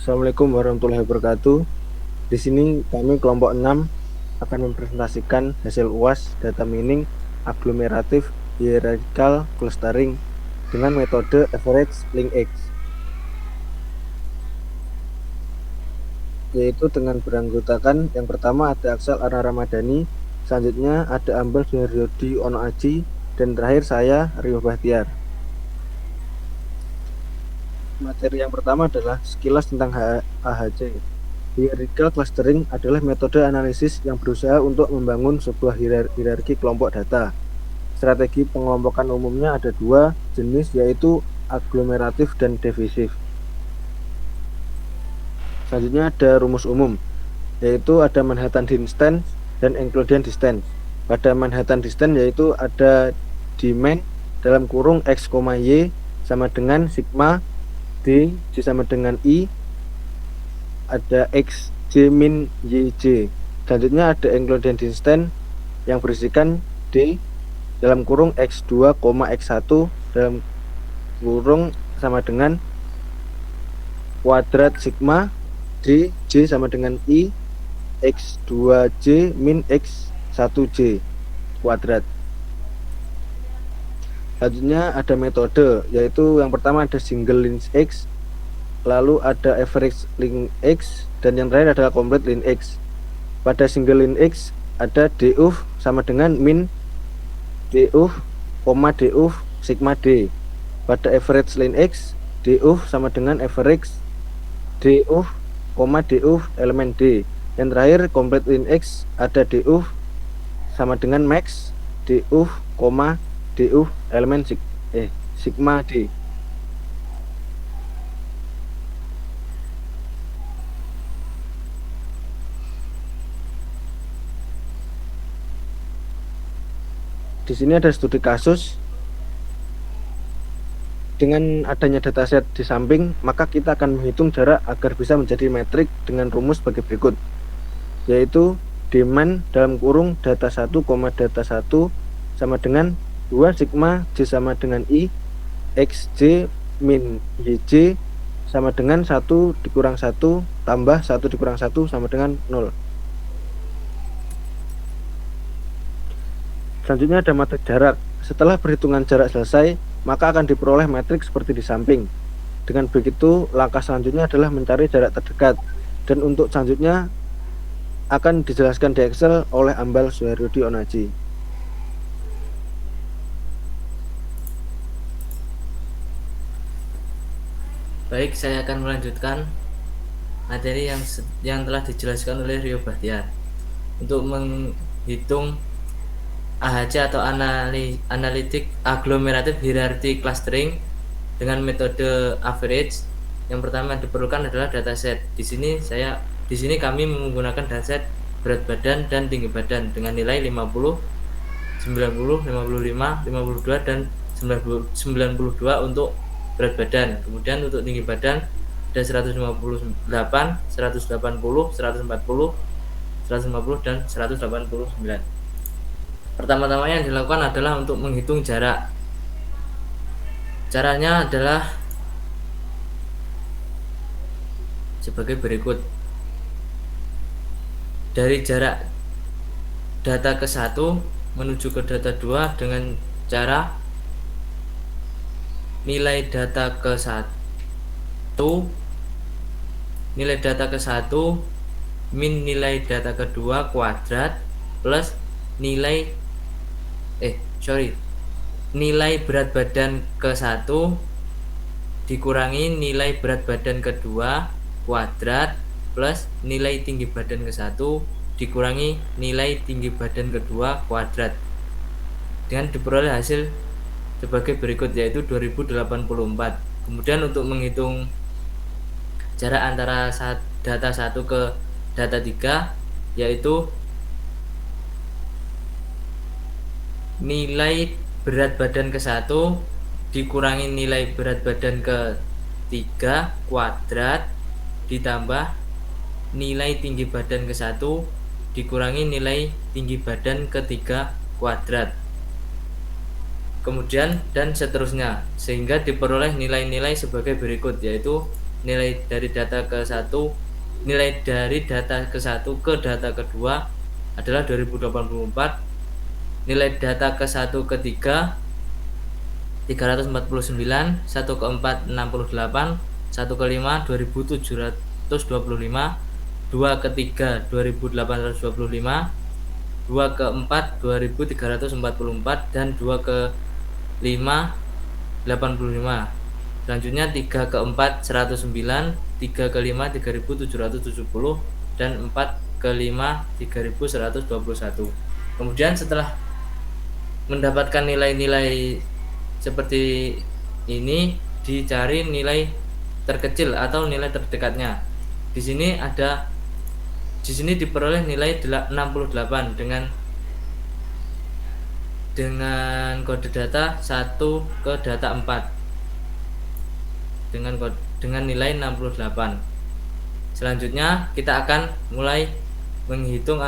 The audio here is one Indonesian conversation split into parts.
Assalamualaikum warahmatullahi wabarakatuh. Di sini kami kelompok 6 akan mempresentasikan hasil UAS data mining aglomeratif hierarchical clustering dengan metode average link X, yaitu dengan beranggotakan yang pertama ada Aksal Arna Ramadhani, selanjutnya ada Ambal Sunaryodi Ono Aji, dan terakhir saya Rio Bahtiar. Materi yang pertama adalah sekilas tentang AHC. Hierarchical clustering adalah metode analisis yang berusaha untuk membangun sebuah hierarki kelompok data. Strategi pengelompokan umumnya ada dua jenis, yaitu aglomeratif dan divisif. Selanjutnya ada rumus umum, yaitu ada Manhattan distance dan Euclidean distance. Pada Manhattan distance yaitu ada demand dalam kurung X, Y sama dengan sigma D sama dengan I, ada X J min YJ. Selanjutnya ada Euclidean distance yang berisikan D dalam kurung X2, X1 dalam kurung sama dengan kuadrat sigma D J sama dengan I X2J min X1J kuadrat. Selanjutnya ada metode, yaitu yang pertama ada single link X, lalu ada average link X, dan yang terakhir adalah complete link X. Pada single link X ada DUF sama dengan min DUF, DUF sigma D. Pada average link X, DUF sama dengan average DUF, DUF elemen D. Yang terakhir complete link X ada DUF sama dengan max DUF, DUF elemen sigma D. Di sini ada studi kasus. Dengan adanya dataset di samping, maka kita akan menghitung jarak agar bisa menjadi metrik dengan rumus sebagai berikut, yaitu demand dalam kurung data 1, data 1 sama dengan 2 sigma J sama dengan I XJ min YJ sama dengan 1 dikurang 1 tambah 1 dikurang 1 sama dengan 0. Selanjutnya ada metrik jarak. Setelah perhitungan jarak selesai, maka akan diperoleh metrik seperti di samping. Dengan begitu, langkah selanjutnya adalah mencari jarak terdekat. Dan untuk selanjutnya akan dijelaskan di Excel oleh Ambal Sunaryodi Ono Aji. Baik, saya akan melanjutkan materi yang telah dijelaskan oleh Rio Bahtiar untuk menghitung AHC atau analitik aglomeratif hierarchy clustering dengan metode average. Yang pertama diperlukan adalah dataset. Di sini kami menggunakan dataset berat badan dan tinggi badan dengan nilai 50, 90, 55, 52 dan 92 untuk berat badan. Kemudian untuk tinggi badan ada 158, 180, 140, 150 dan 189. Pertama-tama yang dilakukan adalah untuk menghitung jarak. Caranya adalah sebagai berikut. Dari jarak data ke 1 menuju ke data 2 dengan cara nilai data ke 1 min nilai data kedua kuadrat plus nilai berat badan ke 1 dikurangi nilai berat badan kedua kuadrat plus nilai tinggi badan ke 1 dikurangi nilai tinggi badan kedua kuadrat, dengan diperoleh hasil sebagai berikut, yaitu 2084. Kemudian untuk menghitung jarak antara data 1 ke data 3, yaitu nilai berat badan ke 1 dikurangi nilai berat badan ke 3 kuadrat ditambah nilai tinggi badan ke 1 dikurangi nilai tinggi badan ke 3 kuadrat. Kemudian dan seterusnya, sehingga diperoleh nilai-nilai sebagai berikut, yaitu nilai dari data ke satu, nilai dari data ke satu ke data kedua adalah 2084, nilai data ke satu ke tiga 349, satu ke empat 68, satu ke lima 2725, dua ke tiga 2825, dua ke empat 2344, dan dua ke lima 85. Selanjutnya 3 ke 4 109, 3 ke 5 3770, dan 4 ke 5 3121. Kemudian setelah mendapatkan nilai-nilai seperti ini, dicari nilai terkecil atau nilai terdekatnya. Di sini diperoleh nilai 68 dengan kode data 1 ke data 4 dengan nilai 68. Selanjutnya kita akan mulai menghitung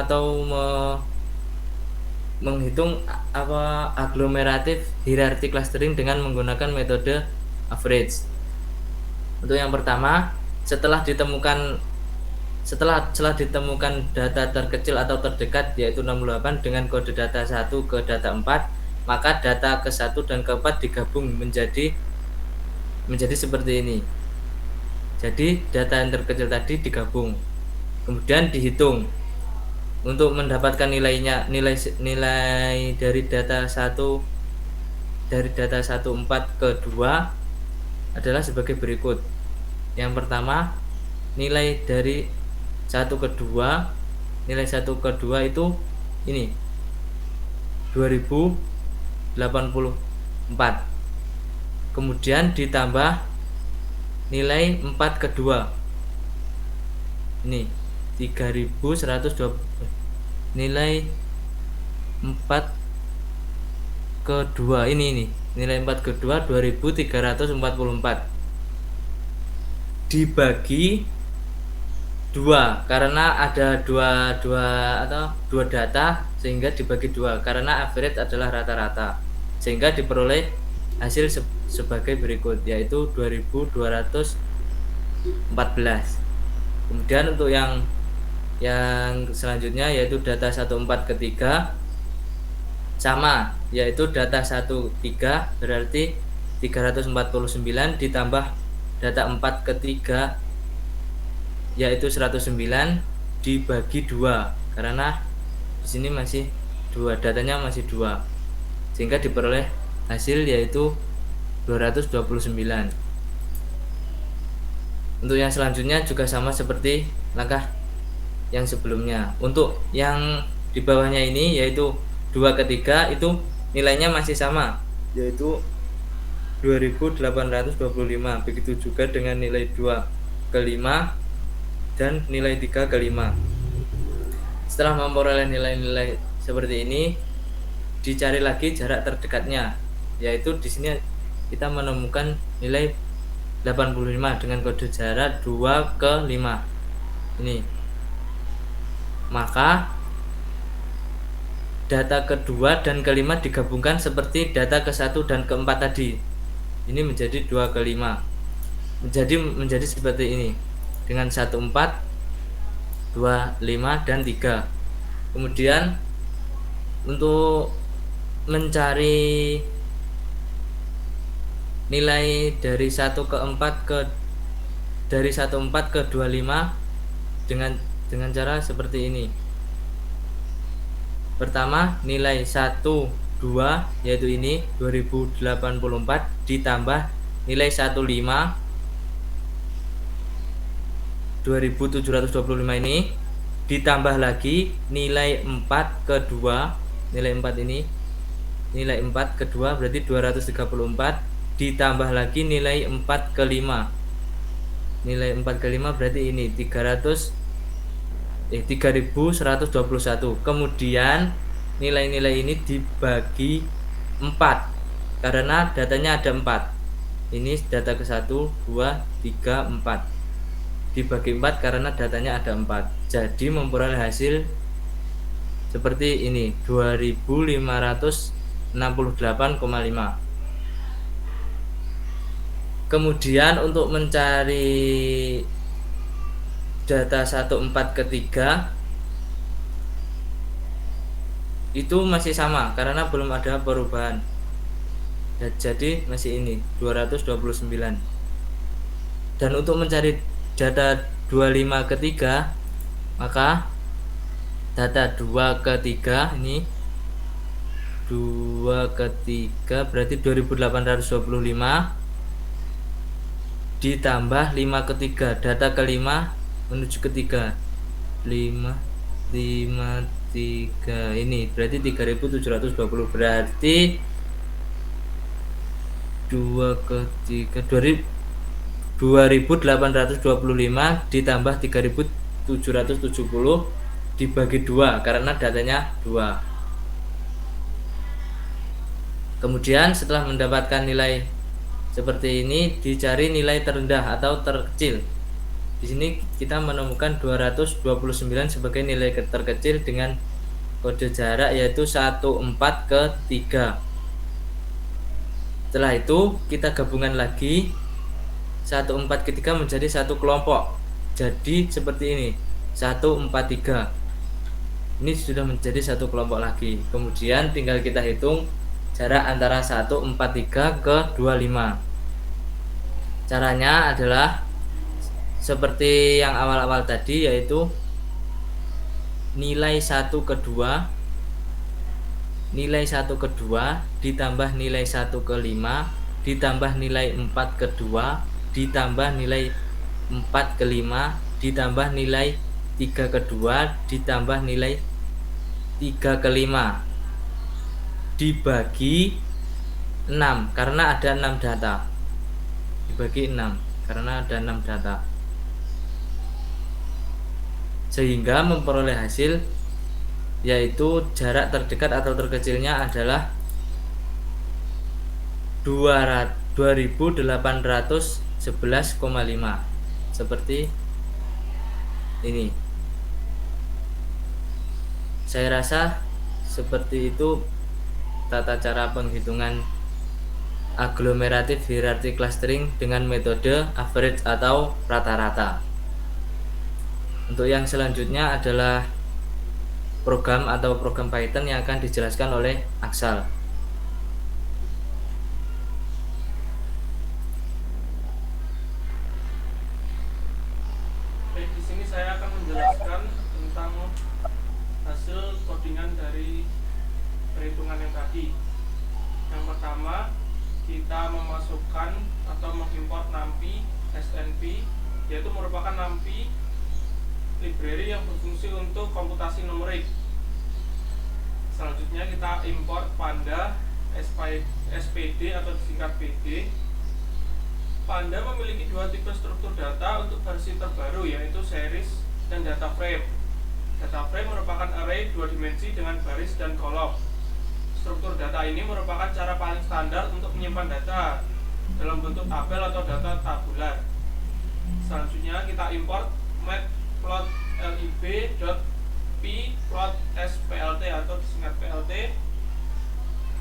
aglomeratif hierarchy clustering dengan menggunakan metode average. Untuk yang pertama, setelah ditemukan data terkecil atau terdekat yaitu 68 dengan kode data 1 ke data 4, maka data ke 1 dan ke 4 digabung menjadi seperti ini. Jadi data yang terkecil tadi digabung, kemudian dihitung. Untuk mendapatkan nilai dari data 1 4 ke 2 adalah sebagai berikut. Yang pertama, nilai dari 1 ke 2, nilai 1 ke 2 itu ini 2084. Kemudian ditambah nilai 4 ke 2. Ini 3120. Nilai 4 ke 2 ini nilai 4 ke 2 2344 dibagi 2 karena ada dua data sehingga dibagi 2 karena average adalah rata-rata, sehingga diperoleh hasil sebagai berikut, yaitu 2214. Kemudian untuk yang selanjutnya yaitu data 14 ke 3 sama, yaitu data 13 berarti 349 ditambah data 4 ke 3 yaitu 109 dibagi 2 karena di sini masih 2, datanya masih 2, sehingga diperoleh hasil yaitu 229. Untuk yang selanjutnya juga sama seperti langkah yang sebelumnya. Untuk yang di bawahnya ini yaitu 2 ke 3 itu nilainya masih sama, yaitu 2825. Begitu juga dengan nilai 2 ke 5 dan nilai 3 ke 5. Setelah memperoleh nilai-nilai seperti ini, dicari lagi jarak terdekatnya, yaitu di sini kita menemukan nilai 85 dengan kode jarak 2 ke 5. Ini. Maka data kedua dan kelima digabungkan seperti data ke 1 dan ke 4 tadi. Ini menjadi 2 ke 5. Menjadi seperti ini dengan 1 4, 2 5 dan 3. Kemudian untuk mencari nilai dari 1 ke 4 dari 1 4 ke 25 dengan cara seperti ini. Pertama, nilai 1 2 yaitu ini 2084 ditambah nilai 15 2725 ini ditambah lagi nilai 4 ke 2, nilai 4 ini nilai 4 ke 2 berarti 234 ditambah lagi nilai 4 ke 5. Nilai 4 ke 5 berarti ini 3121. Kemudian nilai-nilai ini dibagi 4 karena datanya ada 4. Ini data ke 1 2 3 4. Dibagi 4 karena datanya ada 4. Jadi memperoleh hasil seperti ini 2568,5. Kemudian untuk mencari data 14 ke 3 itu masih sama karena belum ada perubahan. Jadi masih ini 229. Dan untuk mencari data 25 ke 3, maka data 2 ke 3 ini 2 ke 3 berarti 2825 ditambah 5 ke 3, data ke-5 menuju ke 3. 5 3 ini berarti 3720, berarti 2 ke 3 2825 ditambah 3770 dibagi 2 karena datanya 2. Kemudian setelah mendapatkan nilai seperti ini, dicari nilai terendah atau terkecil. Di sini kita menemukan 229 sebagai nilai terkecil dengan kode jarak yaitu 14 ke 3. Setelah itu kita gabungan lagi 14 ke 3 menjadi satu kelompok. Jadi seperti ini, 143. Ini sudah menjadi satu kelompok lagi. Kemudian tinggal kita hitung jarak antara 143 ke 25. Caranya adalah seperti yang awal-awal tadi, yaitu nilai 1 ke 2 ditambah nilai 1 ke 5 ditambah nilai 4 ke 2 ditambah nilai 4 ke 5 ditambah nilai 3 ke 2 ditambah nilai 3 ke 5 dibagi 6 karena ada 6 data. Dibagi 6 karena ada 6 data. Sehingga memperoleh hasil yaitu jarak terdekat atau terkecilnya adalah 2811,5 seperti ini. Saya rasa seperti itu tata cara penghitungan aglomeratif hierarchy clustering dengan metode average atau rata-rata. Untuk yang selanjutnya adalah program Python yang akan dijelaskan oleh Aksal. Baik, di sini saya akan menjelaskan tentang hasil codingan dari perhitungan yang tadi. Yang pertama, kita memasukkan atau mengimport NumPy SNP, yaitu merupakan NumPy library yang berfungsi untuk komputasi numerik. Selanjutnya kita import Panda SPD atau disingkat PD. Panda memiliki dua tipe struktur data untuk versi terbaru, yaitu series dan data frame. Data frame merupakan array dua dimensi dengan baris dan kolom. Struktur data ini merupakan cara paling standar untuk menyimpan data dalam bentuk tabel atau data tabular. Selanjutnya kita import matplotlib.pyplotsPlt atau disingkat PLT.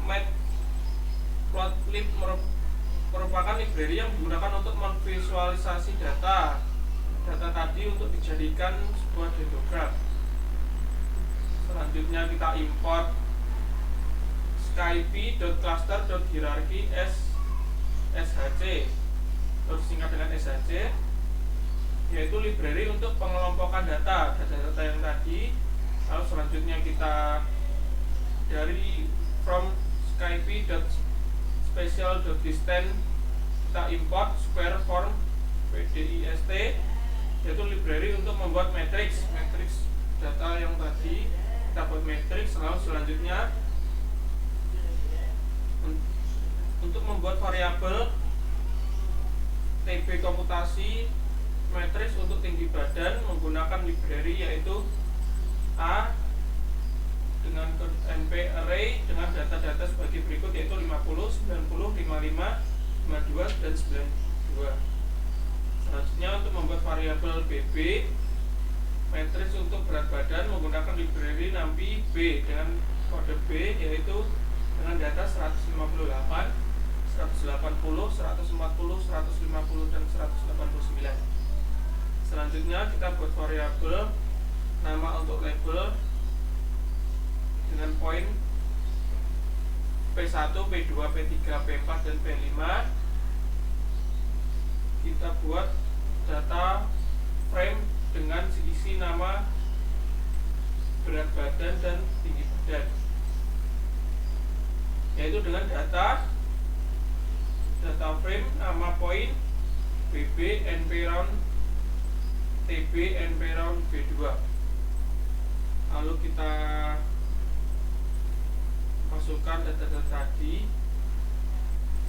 Matplotlib merupakan library yang digunakan untuk memvisualisasi data tadi untuk dijadikan sebuah dendrogram. Selanjutnya kita import skype.cluster.hierarchy shc atau disingkat dengan shc, yaitu library untuk pengelompokan data yang tadi. Lalu selanjutnya kita dari from skype.special.distance kita import square form pdist, yaitu library untuk membuat matrix data yang tadi kita buat matrix. Lalu selanjutnya untuk membuat variabel TB komputasi matriks untuk tinggi badan menggunakan library yaitu A dengan NP array dengan data-data sebagai berikut, yaitu 50, 90, 55, 52 dan 92. Selanjutnya untuk membuat variabel BB matriks untuk berat badan menggunakan library NumPy B dengan kode B, yaitu dengan data 158, 180, 150, 150, dan 189. Selanjutnya kita buat variabel nama untuk label dengan poin P1, P2, P3, P4, dan P5. Kita buat data frame dengan isi nama, berat badan, dan tinggi badan, yaitu dengan data frame nama poin BB, NP round TB, NP round B2. Lalu kita masukkan data-data tadi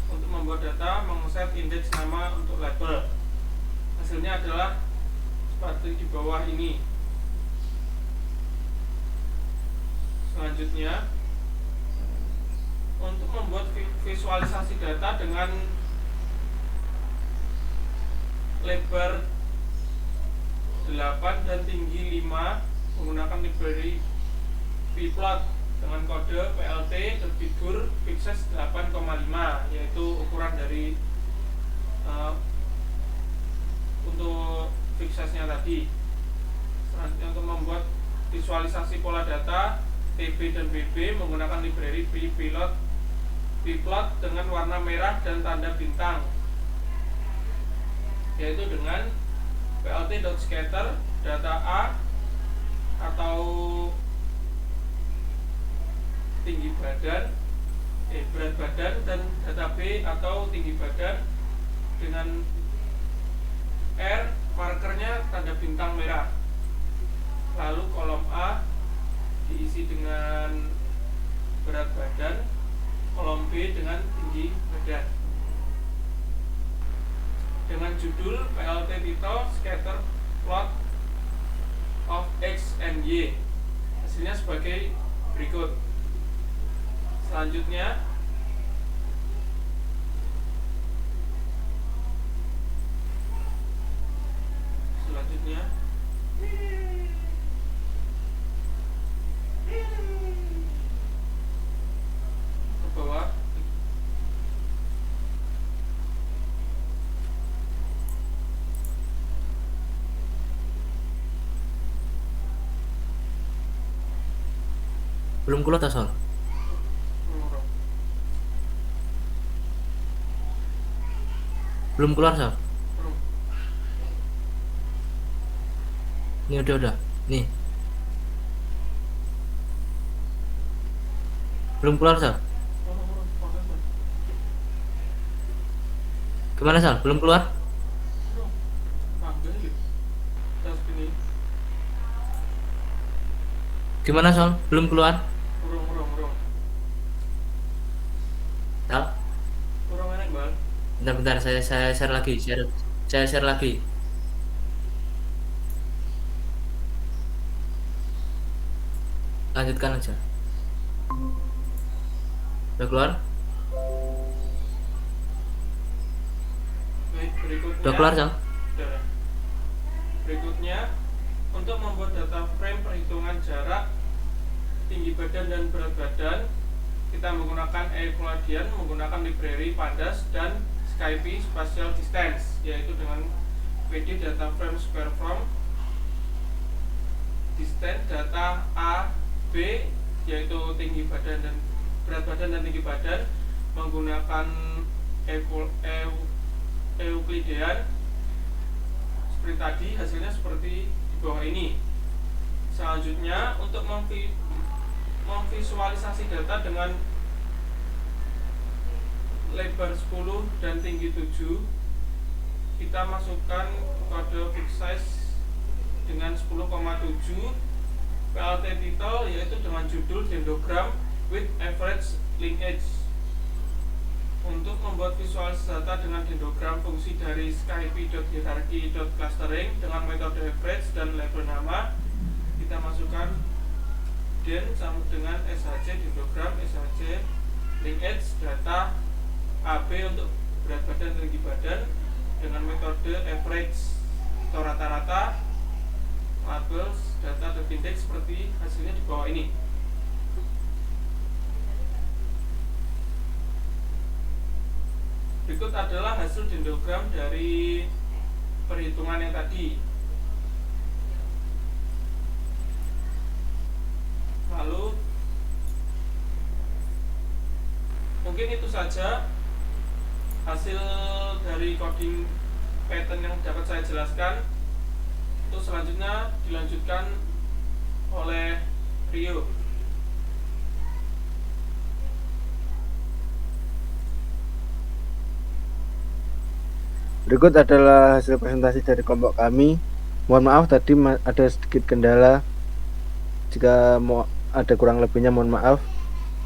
untuk membuat data mengeset indeks nama untuk label. Hasilnya adalah seperti di bawah ini. Selanjutnya, untuk membuat visualisasi data dengan lebar 8 dan tinggi 5 menggunakan library pplot dengan kode PLT terfigur fixes 8,5, yaitu ukuran dari untuk fixesnya tadi. Selanjutnya, untuk membuat visualisasi pola data TB dan BB menggunakan library pplot dengan warna merah dan tanda bintang, yaitu dengan plt.scatter data A atau tinggi badan, berat badan, dan data B atau tinggi badan dengan R markernya tanda bintang merah. Lalu kolom A diisi dengan berat badan, kolom B dengan tinggi badan, dengan judul PLT title scatter plot of X and Y. Hasilnya sebagai berikut. Selanjutnya, ke bawah. Belum keluar tak Sol? Belum keluar Sol? Ini udah. Nih. Belum keluar Sol? Gimana Sol? Belum keluar? Gimana Sol? Belum keluar? Sol? Kurang enak bal. Bentar, saya share lagi. Saya share lagi. Lanjutkan aja. Udah keluar? Baik, berikutnya. Udah keluar Sol? Sudah. Berikutnya, untuk membuat data frame perhitungan jarak, tinggi badan, dan berat badan, kita menggunakan Euclidean menggunakan library Pandas dan Skype Spatial Distance, yaitu dengan PD data frame square from distance data A, B, yaitu tinggi badan dan berat badan dan tinggi badan, menggunakan Euclidean seperti tadi. Hasilnya seperti di bawah ini. Selanjutnya, untuk memvisualisasi data dengan lebar 10 dan tinggi 7, kita masukkan kode fixed size dengan 10,7, PLT title yaitu dengan judul dendrogram with average linkage. Untuk membuat visualisasi data dengan dendrogram fungsi dari Skype.hierarchy.clustering dengan metode average dan label nama, kita masukkan den sama dengan SHC dendrogram, SHC linkage data AB untuk berat badan dan tinggi badan dengan metode average atau rata-rata, labels data terindeks seperti hasilnya di bawah ini. Berikut adalah hasil dendrogram dari perhitungan yang tadi. Lalu mungkin itu saja hasil dari coding pattern yang dapat saya jelaskan. Untuk selanjutnya dilanjutkan oleh Rio. Berikut adalah hasil presentasi dari kelompok kami. Mohon maaf tadi ada sedikit kendala. Jika mau ada kurang lebihnya mohon maaf.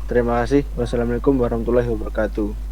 Terima kasih. Wassalamualaikum warahmatullahi wabarakatuh.